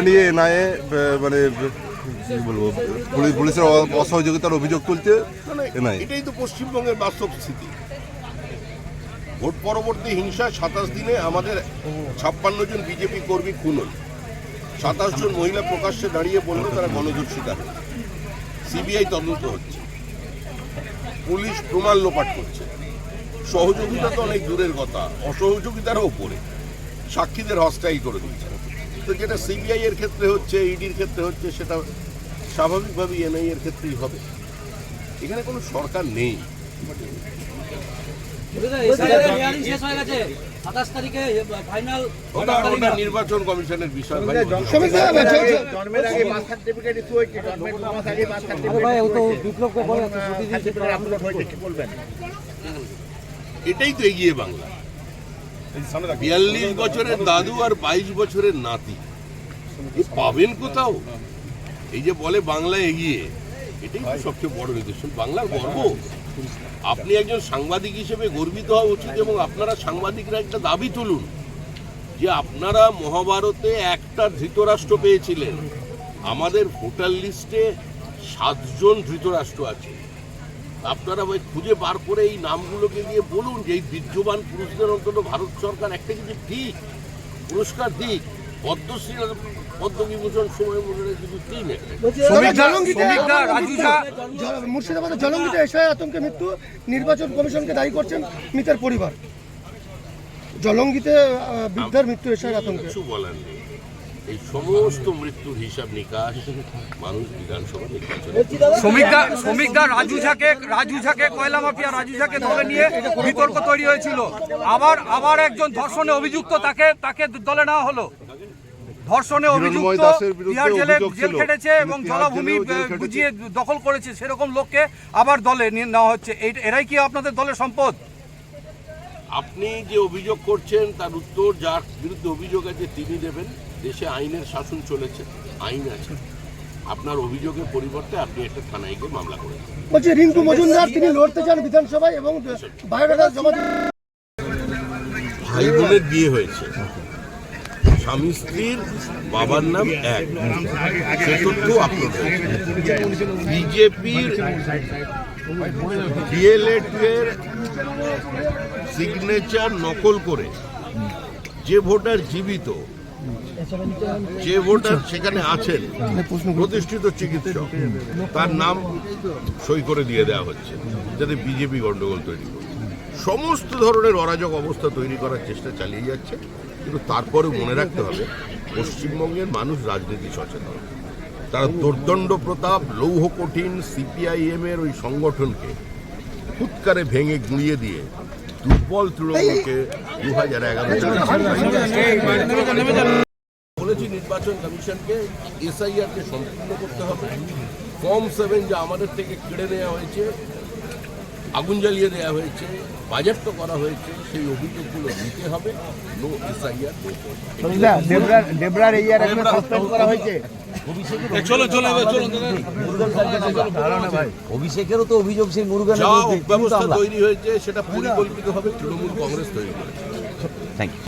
নিয়ে এনআইএ মানে কি বলবো পুলিশের অসহযোগিতার অভিযোগ তুলছে। এটাই তো পশ্চিমবঙ্গের বাস্তব স্থিতি। ভোট পরবর্তী হিংসা 27 দিনে আমাদের 56 জন বিজেপি কর্মী খুন হল। 27 জন মহিলা প্রকাশ্যে দাঁড়িয়ে বলল তারা গণধর্ষিতা হয়েছে। সিবিআই তদন্ত হচ্ছে, পুলিশ প্রমাণ লোপাট করছে। সহযোগিতা তো অনেক দূরের কথা, অসহযোগিতারও উপরে সাক্ষীদের হস্তাই করে দিচ্ছে। তো যেটা সিবিআই এর ক্ষেত্রে হচ্ছে, ইডির ক্ষেত্রে হচ্ছে, সেটা স্বাভাবিকভাবেই এনআইএ এর ক্ষেত্রেই হবে। এখানে কোনো সরকার নেই। নির্বাচন কমিশনের বিষয়। এটাই তো এগিয়ে বাংলা। 42 বছরের দাদু আর 22 বছরের নাতি পাবেন কোথাও? এই যে বলে বাংলা এগিয়ে, এটাই তো সবচেয়ে বড় নিদর্শন বাংলার গর্ব। আপনি একজন সাংবাদিক হিসেবে গর্বিত হওয়া উচিত, এবং আপনারা সাংবাদিকরা একটা দাবি তুলুন যে আপনারা মহাভারতে একটা ধৃতরাষ্ট্র পেয়েছিলেন। আমাদের ভোটার লিস্টে 7 জন ধৃতরাষ্ট্র আছে। আপনারা ওই খুঁজে বার করে এই নামগুলোকে দিয়ে বলুন যে এই বীর্যবান পুরুষদের অন্তত ভারত সরকার একটা কিছু ঠিক পুরস্কার দিক। পদ্মশ্রী পদ্মবিভূষণ সময় মনে কিছু দিন। মুর্শিদাবাদে জলঙ্গিতে এশিয়া আতঙ্কে মৃত্যু, নির্বাচন কমিশনকে দায়ী করছেন মৃতের পরিবার। জলঙ্গিতে বৃদ্ধার মৃত্যু এশিয়া আতঙ্কে কিছু বলার নেই। এই সমস্ত মৃত্যুর হিসাব নিকাশ মানুষ বিধানসভা শ্রমিকদা রাজু ঝাকে কয়লা মাফিয়া রাজু ঝাকে দলে নিয়ে বিতর্ক তৈরি হয়েছিল। আবার একজন ধর্ষণে অভিযুক্ত, তাকে দলে নেওয়া হলো। ধর্ষণে অভিযুক্ত, বিহার জেল খেটেছে এবং জলাভূমি বুঝিয়ে দখল করেছে, সেরকম লোককে আবার দলে নেওয়া হচ্ছে। এরাই কি আপনাদের দলের সম্পদ? আপনি যে অভিযোগ করছেন তার উত্তর যার বিরুদ্ধে অভিযোগ আছে তিনি দেবেন। দেশে আইনের শাসন চলেছে, আইন আছে। আপনার অভিযোগের পরিবর্তে আপনি একটা থানায় গিয়ে মামলা করেন। বলছি রিঙ্কু মজুমদার তিনি লড়তে চান বিধানসভায় এবং বায়োডাটা জমা। ভাই বোনের বিয়ে হয়েছে, স্বামী স্ত্রীর বাবার নাম এক, সে তথ্য আপলোড হয়েছে। বিজেপির ডিএলএড এর সিগনেচার নকল করে যে ভোটার জীবিত, যে ভোটার সেখানে আছেন প্রতিষ্ঠিত চিকিৎসক, তার নাম সই করে দিয়ে দেওয়া হচ্ছে যাতে বিজেপি গন্ডগোল তৈরি করে। সমস্ত ধরনের অরাজক অবস্থা তৈরি করার চেষ্টা চালিয়ে যাচ্ছে। কিন্তু তারপরেও মনে রাখতে হবে পশ্চিমবঙ্গের মানুষ রাজনীতি সচেতন। তারা দুর্দণ্ড প্রতাপ, লৌহ কঠিন সিপিআইএম এর ওই সংগঠনকে ফুৎকারে ভেঙে গুঁড়িয়ে দিয়ে দুর্বল তৃণমূলকে 2011 বলেছি নির্বাচন কমিশনকে এসআইআর কে সম্পূর্ণ করতে হবে। ফর্ম 7 যা আমাদের থেকে কেড়ে নেওয়া হয়েছে, আগুন জ্বালিয়ে দেওয়া হয়েছে, বাজেয়াপ্ত করা হয়েছে, সেই অভিযোগগুলো দিতে হবে। No SIR. অভিষেকেরও তো অভিযোগ সেই মুরগান ব্যবস্থা তৈরি হয়েছে, সেটা পরিকল্পিতভাবে তৃণমূল কংগ্রেস তৈরি করেছে। Thank you.